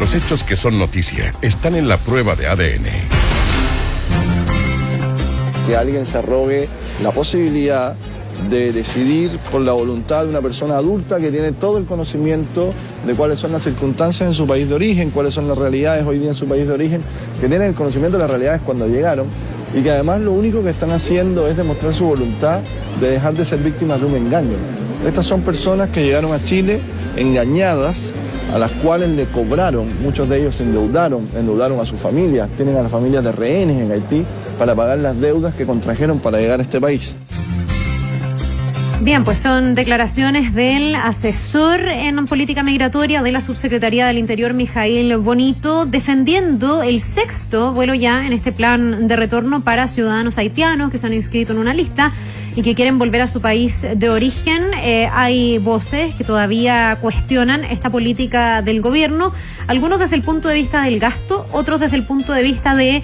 Los hechos que son noticia están en la prueba de ADN. Que alguien se arrogue la posibilidad de decidir por la voluntad de una persona adulta que tiene todo el conocimiento de cuáles son las circunstancias en su país de origen, cuáles son las realidades hoy día en su país de origen, que tienen el conocimiento de las realidades cuando llegaron y que además lo único que están haciendo es demostrar su voluntad de dejar de ser víctimas de un engaño. Estas son personas que llegaron a Chile engañadas, a las cuales le cobraron, muchos de ellos se endeudaron a sus familias, tienen a las familias de rehenes en Haití para pagar las deudas que contrajeron para llegar a este país. Bien, pues son declaraciones del asesor en política migratoria de la Subsecretaría del Interior, Mijail Bonito, defendiendo el 6º vuelo ya en este plan de retorno para ciudadanos haitianos que se han inscrito en una lista y que quieren volver a su país de origen. Hay voces que todavía cuestionan esta política del gobierno, algunos desde el punto de vista del gasto, otros desde el punto de vista de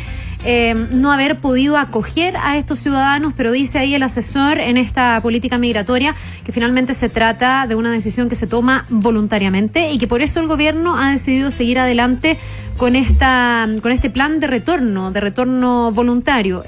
no haber podido acoger a estos ciudadanos, pero dice ahí el asesor en esta política migratoria que finalmente se trata de una decisión que se toma voluntariamente y que por eso el gobierno ha decidido seguir adelante con este plan de retorno voluntario.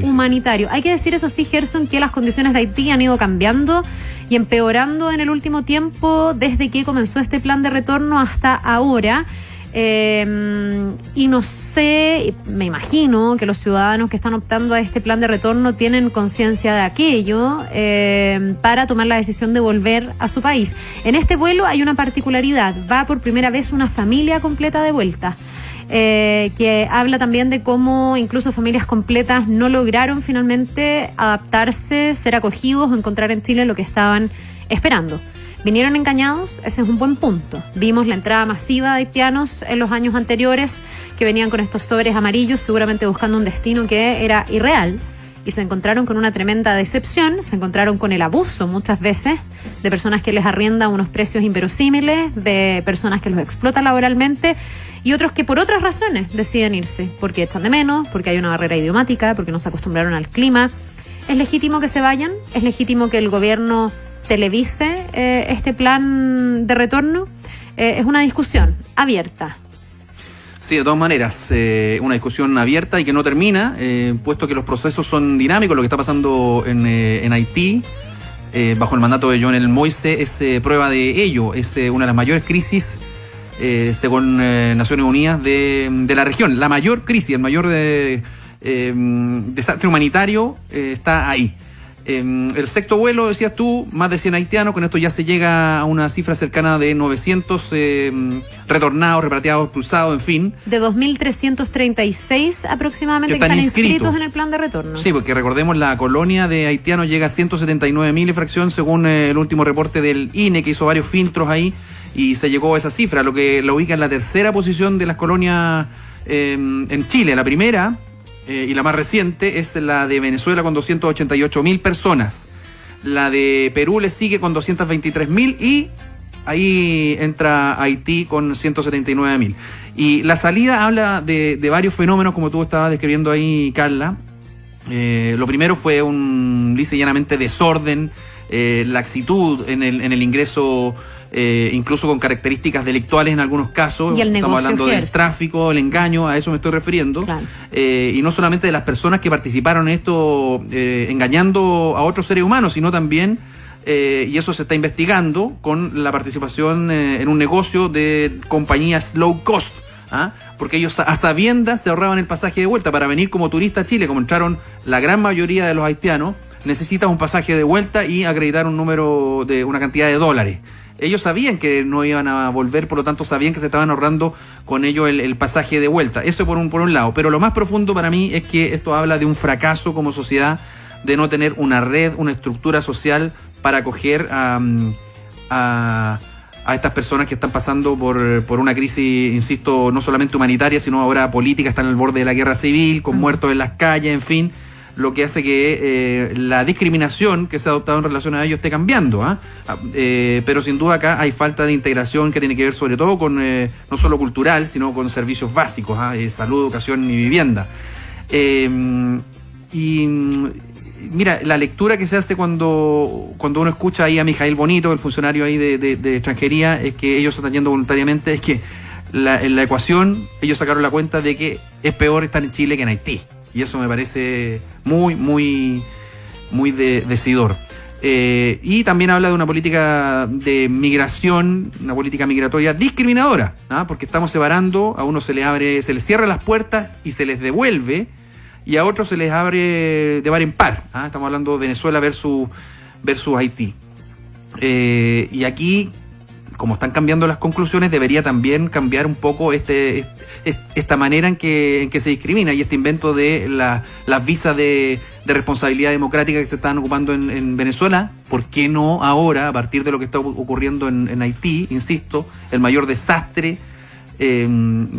Humanitario. Hay que decir, eso sí, Gerson, que las condiciones de Haití han ido cambiando y empeorando en el último tiempo desde que comenzó este plan de retorno hasta ahora. Y no sé, me imagino que los ciudadanos que están optando a este plan de retorno tienen conciencia de aquello para tomar la decisión de volver a su país. En este vuelo hay una particularidad, va por primera vez una familia completa de vuelta. Que habla también de cómo incluso familias completas no lograron finalmente adaptarse, ser acogidos o encontrar en Chile lo que estaban esperando. ¿Vinieron engañados? Ese es un buen punto. Vimos la entrada masiva de haitianos en los años anteriores que venían con estos sobres amarillos, seguramente buscando un destino que era irreal, y se encontraron con una tremenda decepción, se encontraron con el abuso muchas veces de personas que les arriendan unos precios inverosímiles, de personas que los explotan laboralmente y otros que por otras razones deciden irse, porque echan de menos, porque hay una barrera idiomática, porque no se acostumbraron al clima. Es legítimo que se vayan, es legítimo que el gobierno televise este plan de retorno. Es una discusión abierta. Sí, de todas maneras, una discusión abierta y que no termina, puesto que los procesos son dinámicos. Lo que está pasando en Haití, bajo el mandato de Jovenel Moïse, es prueba de ello. Es una de las mayores crisis, según Naciones Unidas, de la región. La mayor crisis, el mayor desastre humanitario está ahí. El 6º vuelo, decías tú, más de 100 haitianos, con esto ya se llega a una cifra cercana de 900 retornados, repatriados, expulsados, en fin. De 2.336 aproximadamente que están inscritos en el plan de retorno. Sí, porque recordemos, la colonia de haitianos llega a 179.000 y fracción, según el último reporte del INE, que hizo varios filtros ahí, y se llegó a esa cifra, lo que la ubica en la 3ª posición de las colonias en Chile. La primera y la más reciente es la de Venezuela, con 288.000 personas. La de Perú le sigue con 223.000 y ahí entra Haití con 179.000. Y la salida habla de varios fenómenos, como tú estabas describiendo ahí, Carla. Lo primero fue un lisa y llanamente desorden, laxitud en el ingreso, incluso con características delictuales en algunos casos. Y el negocio, estamos hablando del tráfico, el engaño, a eso me estoy refiriendo. Claro. Y no solamente de las personas que participaron en esto engañando a otros seres humanos, sino también, y eso se está investigando, con la participación en un negocio de compañías low cost. Porque ellos a sabiendas se ahorraban el pasaje de vuelta para venir como turista a Chile. Como entraron la gran mayoría de los haitianos, necesitas un pasaje de vuelta y acreditar un número de una cantidad de dólares. Ellos sabían que no iban a volver, por lo tanto sabían que se estaban ahorrando con ello el pasaje de vuelta. Eso por un lado. Pero lo más profundo para mí es que esto habla de un fracaso como sociedad, de no tener una red, una estructura social para acoger a estas personas que están pasando por una crisis, insisto, no solamente humanitaria, sino ahora política. Están al borde de la guerra civil, con muertos en las calles, en fin, lo que hace que la discriminación que se ha adoptado en relación a ello esté cambiando. Pero sin duda acá hay falta de integración que tiene que ver sobre todo con, no solo cultural, sino con servicios básicos, salud, educación y vivienda. Mira, la lectura que se hace cuando uno escucha ahí a Mijail Bonito, el funcionario ahí de extranjería, es que ellos están yendo voluntariamente, es que en la ecuación ellos sacaron la cuenta de que es peor estar en Chile que en Haití. Y eso me parece muy decidor. Y también habla de una política de migración, una política migratoria discriminadora, ¿no? Porque estamos separando, a unos se les cierra las puertas y se les devuelve, y a otros se les abre de par en par, ¿no? Estamos hablando de Venezuela versus Haití. Y aquí, como están cambiando las conclusiones, debería también cambiar un poco esta manera en que se discrimina, y este invento de las visas de responsabilidad democrática que se están ocupando en Venezuela. ¿Por qué no ahora, a partir de lo que está ocurriendo en Haití, insisto, el mayor desastre, el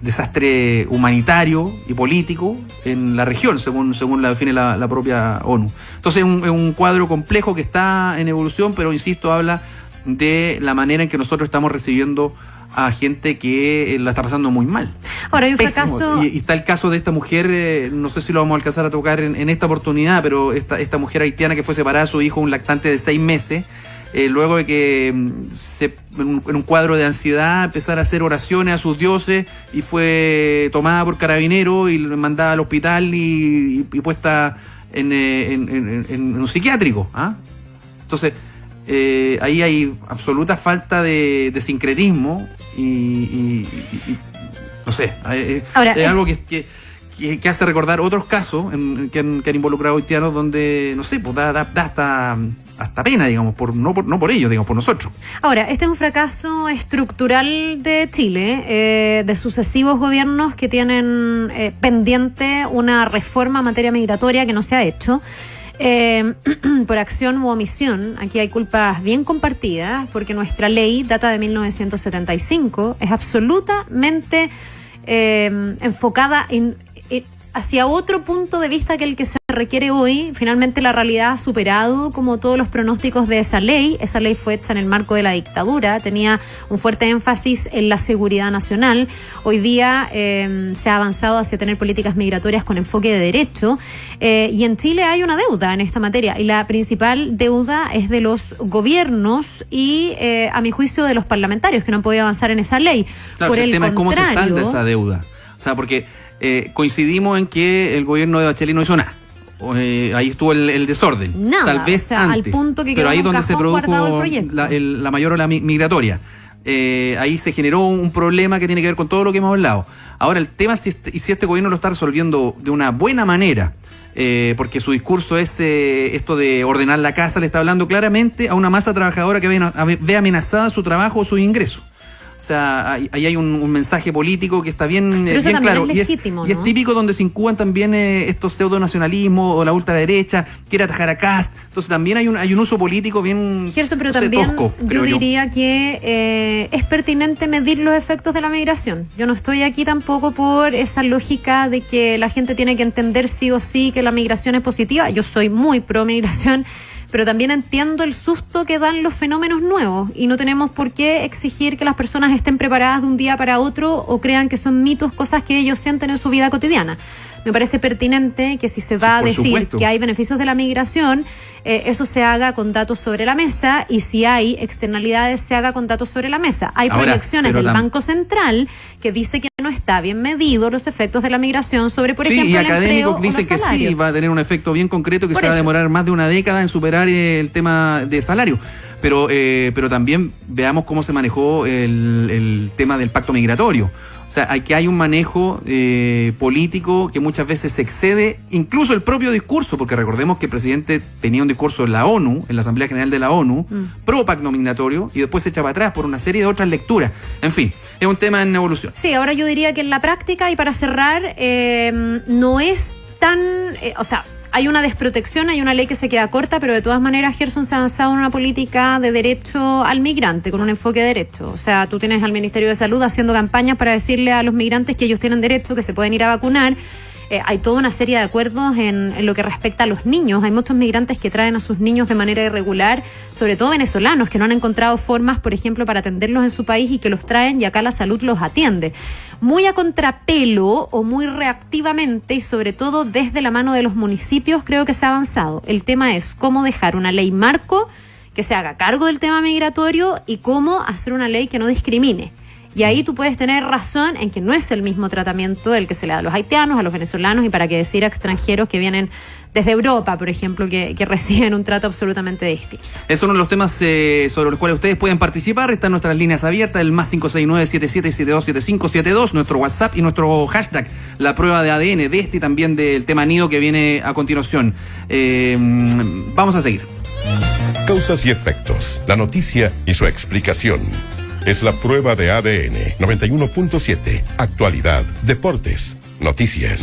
desastre humanitario y político en la región, según la define la propia ONU? Entonces es un cuadro complejo que está en evolución, pero insisto, habla de la manera en que nosotros estamos recibiendo a gente que la está pasando muy mal. Ahora hay un Pésimo. fracaso. Y está el caso de esta mujer, no sé si lo vamos a alcanzar a tocar en esta oportunidad, pero esta mujer haitiana que fue separada de su hijo, un lactante de 6 meses, luego de que en un cuadro de ansiedad empezara a hacer oraciones a sus dioses, y fue tomada por carabineros y mandada al hospital y puesta en un psiquiátrico. Entonces, ahí hay absoluta falta de sincretismo y no sé, Ahora, es algo que hace recordar otros casos que han involucrado haitianos donde, no sé, pues da hasta pena, digamos, no por ellos, digamos, por nosotros. Ahora, este es un fracaso estructural de Chile, de sucesivos gobiernos que tienen pendiente una reforma en materia migratoria que no se ha hecho. Por acción u omisión, aquí hay culpas bien compartidas, porque nuestra ley data de 1975, es absolutamente enfocada hacia otro punto de vista que el que se requiere hoy. Finalmente la realidad ha superado como todos los pronósticos de esa ley. Esa ley fue hecha en el marco de la dictadura, tenía un fuerte énfasis en la seguridad nacional. Hoy día se ha avanzado hacia tener políticas migratorias con enfoque de derecho, y en Chile hay una deuda en esta materia, y la principal deuda es de los gobiernos y a mi juicio de los parlamentarios que no han podido avanzar en esa ley. Claro, el tema es cómo se salda esa deuda. O sea, porque coincidimos en que el gobierno de Bachelet no hizo nada. Ahí estuvo el desorden. Nada, tal vez antes, al punto que pero ahí quedó donde se produjo la mayor ola migratoria. Ahí se generó un problema que tiene que ver con todo lo que hemos hablado. Ahora, el tema es si este gobierno lo está resolviendo de una buena manera, porque su discurso es esto de ordenar la casa, le está hablando claramente a una masa trabajadora que ve amenazada su trabajo o sus ingresos. O sea, ahí hay un mensaje político que está bien claro. Es legítimo, y es típico donde se incuban también estos pseudo-nacionalismos o la ultraderecha, quiere atajar a Kast. Entonces también hay un uso político bien, Gerson, pero también tosco, yo diría que es pertinente medir los efectos de la migración. Yo no estoy aquí tampoco por esa lógica de que la gente tiene que entender sí o sí que la migración es positiva. Yo soy muy pro migración, pero también entiendo el susto que dan los fenómenos nuevos, y no tenemos por qué exigir que las personas estén preparadas de un día para otro o crean que son mitos, cosas que ellos sienten en su vida cotidiana. Me parece pertinente que si se va a decir supuesto que hay beneficios de la migración, eso se haga con datos sobre la mesa, y si hay externalidades se haga con datos sobre la mesa. Hay proyecciones del Banco Central que dice que no está bien medido los efectos de la migración sobre, por ejemplo, el empleo. Y académicos dicen que sí, va a tener un efecto bien concreto, que se va a demorar más de una década en superar el tema de salario. Pero también veamos cómo se manejó el tema del pacto migratorio. O sea, aquí hay un manejo político que muchas veces se excede incluso el propio discurso, porque recordemos que el presidente tenía un discurso en la ONU, en la Asamblea General de la ONU, pro pacto migratorio, y después se echa para atrás por una serie de otras lecturas. En fin, es un tema en evolución. Sí, ahora yo diría que en la práctica, y para cerrar, no es tan... hay una desprotección, hay una ley que se queda corta, pero de todas maneras, Gerson, se ha avanzado en una política de derecho al migrante, con un enfoque de derecho. O sea, tú tienes al Ministerio de Salud haciendo campañas para decirle a los migrantes que ellos tienen derecho, que se pueden ir a vacunar. Hay toda una serie de acuerdos en lo que respecta a los niños. Hay muchos migrantes que traen a sus niños de manera irregular, sobre todo venezolanos, que no han encontrado formas, por ejemplo, para atenderlos en su país, y que los traen, y acá la salud los atiende. Muy a contrapelo o muy reactivamente, y sobre todo desde la mano de los municipios, creo que se ha avanzado. El tema es cómo dejar una ley marco que se haga cargo del tema migratorio y cómo hacer una ley que no discrimine. Y ahí tú puedes tener razón en que no es el mismo tratamiento el que se le da a los haitianos, a los venezolanos y para qué decir a extranjeros que vienen desde Europa, por ejemplo, que reciben un trato absolutamente distinto. Es uno de los temas sobre los cuales ustedes pueden participar. Están nuestras líneas abiertas, el más 569-7772-7572, nuestro WhatsApp y nuestro hashtag, la prueba de ADN, de este y también del tema nido que viene a continuación. Vamos a seguir. Causas y efectos, la noticia y su explicación. Es la prueba de ADN 91.7. Actualidad, deportes, noticias.